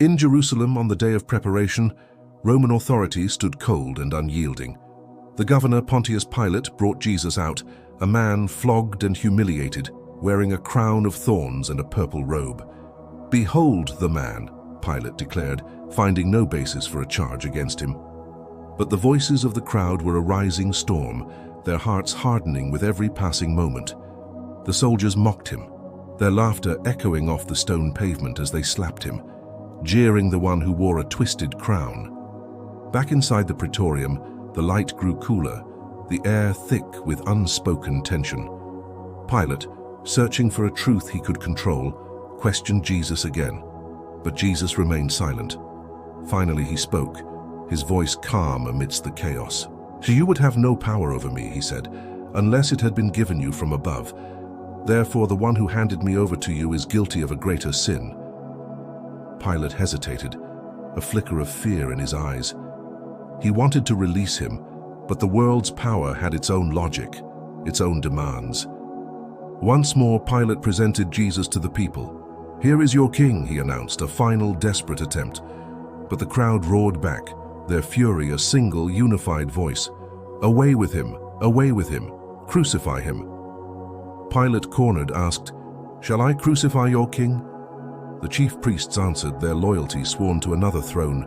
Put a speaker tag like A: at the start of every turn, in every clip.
A: In Jerusalem, on the day of preparation, Roman authorities stood cold and unyielding. The governor Pontius Pilate brought Jesus out, a man flogged and humiliated, wearing a crown of thorns and a purple robe. "Behold the man," Pilate declared, finding no basis for a charge against him. But the voices of the crowd were a rising storm, their hearts hardening with every passing moment. The soldiers mocked him, their laughter echoing off the stone pavement as they slapped him, jeering the one who wore a twisted crown. Back inside the praetorium, the light grew cooler, the air thick with unspoken tension. Pilate, searching for a truth he could control, questioned Jesus again, but Jesus remained silent. Finally he spoke, his voice calm amidst the chaos. "You would have no power over me," he said, "unless it had been given you from above. Therefore the one who handed me over to you is guilty of a greater sin." Pilate hesitated, a flicker of fear in his eyes. He wanted to release him, but the world's power had its own logic, its own demands. Once more, Pilate presented Jesus to the people. "Here is your king," he announced, a final desperate attempt. But the crowd roared back, their fury a single, unified voice. "Away with him! Away with him! Crucify him!" Pilate, cornered, asked, "Shall I crucify your king?" The chief priests answered, their loyalty sworn to another throne,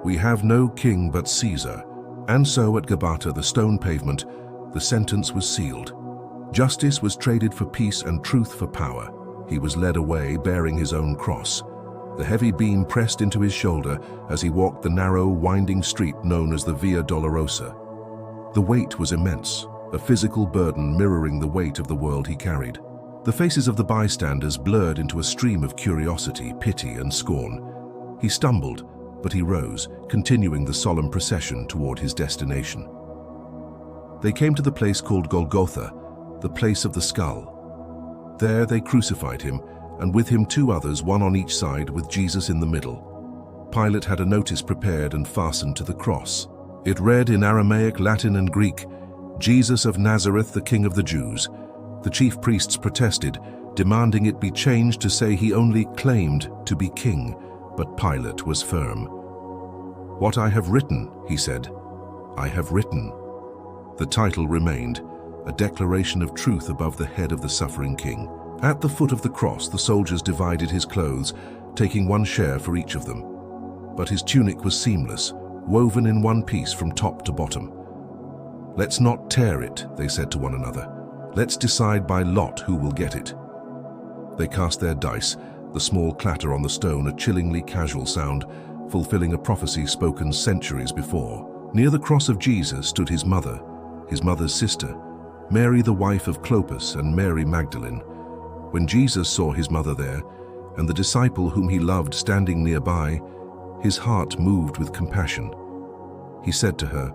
A: "We have no king but Caesar." And so at Golgotha, the stone pavement, the sentence was sealed. Justice was traded for peace and truth for power. He was led away, bearing his own cross. The heavy beam pressed into his shoulder as he walked the narrow, winding street known as the Via Dolorosa. The weight was immense, a physical burden mirroring the weight of the world he carried. The faces of the bystanders blurred into a stream of curiosity, pity, and scorn. He stumbled, but he rose, continuing the solemn procession toward his destination. They came to the place called Golgotha, the place of the skull. There they crucified him, and with him 2 others, one on each side, with Jesus in the middle. Pilate had a notice prepared and fastened to the cross. It read in Aramaic, Latin, and Greek, "Jesus of Nazareth, the King of the Jews." The chief priests protested, demanding it be changed to say he only claimed to be king, but Pilate was firm. "What I have written," he said, "I have written." The title remained, a declaration of truth above the head of the suffering king. At the foot of the cross, the soldiers divided his clothes, taking 1 share for each of them. But his tunic was seamless, woven in one piece from top to bottom. "Let's not tear it," they said to one another. "Let's decide by lot who will get it." They cast their dice, the small clatter on the stone a chillingly casual sound, fulfilling a prophecy spoken centuries before. Near the cross of Jesus stood his mother's sister, Mary the wife of Clopas and Mary Magdalene. When Jesus saw his mother there, and the disciple whom he loved standing nearby, his heart moved with compassion. He said to her,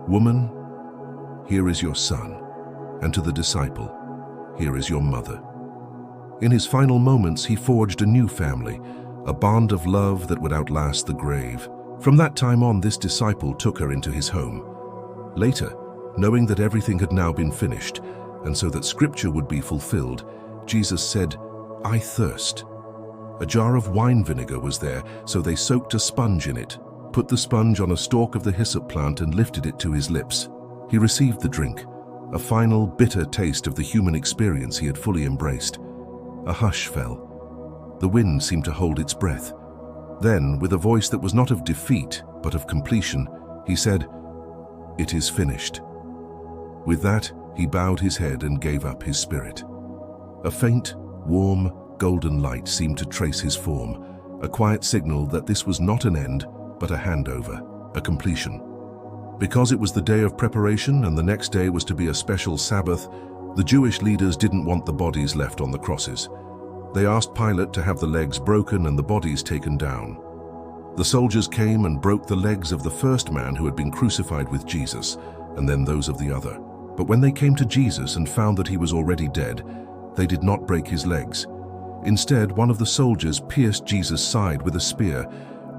A: "Woman, here is your son," and to the disciple, "Here is your mother." In his final moments, he forged a new family, a bond of love that would outlast the grave. From that time on, this disciple took her into his home. Later, knowing that everything had now been finished, and so that Scripture would be fulfilled, Jesus said, "I thirst." A jar of wine vinegar was there, so they soaked a sponge in it, put the sponge on a stalk of the hyssop plant and lifted it to his lips. He received the drink, a final bitter taste of the human experience he had fully embraced. A hush fell. The wind seemed to hold its breath. Then, with a voice that was not of defeat, but of completion, he said, "It is finished." With that, he bowed his head and gave up his spirit. A faint, warm, golden light seemed to trace his form, a quiet signal that this was not an end, but a handover, a completion. Because it was the day of preparation and the next day was to be a special Sabbath, the Jewish leaders didn't want the bodies left on the crosses. They asked Pilate to have the legs broken and the bodies taken down. The soldiers came and broke the legs of the first man who had been crucified with Jesus, and then those of the other. But when they came to Jesus and found that he was already dead, they did not break his legs. Instead, one of the soldiers pierced Jesus' side with a spear,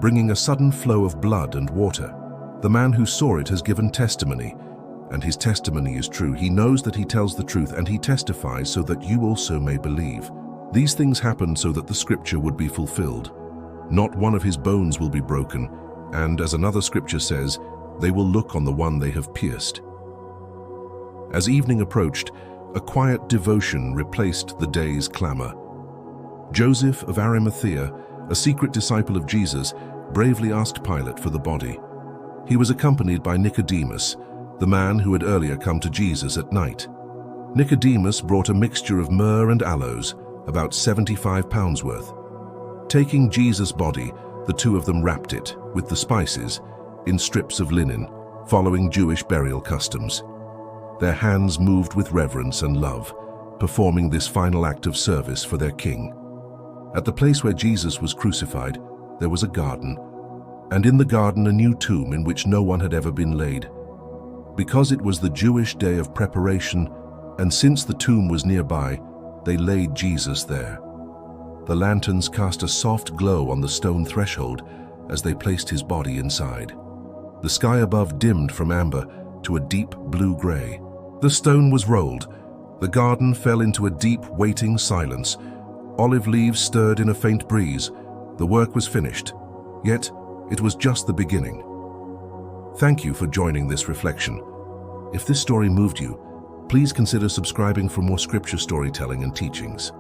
A: bringing a sudden flow of blood and water. The man who saw it has given testimony, and his testimony is true. He knows that he tells the truth, and he testifies so that you also may believe. These things happened so that the Scripture would be fulfilled. Not one of his bones will be broken, and, as another scripture says, they will look on the one they have pierced. As evening approached, a quiet devotion replaced the day's clamor. Joseph of Arimathea, a secret disciple of Jesus, bravely asked Pilate for the body. He was accompanied by Nicodemus, the man who had earlier come to Jesus at night. Nicodemus brought a mixture of myrrh and aloes, about 75 pounds worth. Taking Jesus' body, the two of them wrapped it, with the spices, in strips of linen, following Jewish burial customs. Their hands moved with reverence and love, performing this final act of service for their king. At the place where Jesus was crucified, there was a garden, and in the garden a new tomb in which no one had ever been laid. Because it was the Jewish day of preparation, and since the tomb was nearby, they laid Jesus there. The lanterns cast a soft glow on the stone threshold as they placed his body inside. The sky above dimmed from amber to a deep blue-gray. The stone was rolled. The garden fell into a deep, waiting silence. Olive leaves stirred in a faint breeze. The work was finished, yet it was just the beginning. Thank you for joining this reflection. If this story moved you, please consider subscribing for more scripture storytelling and teachings.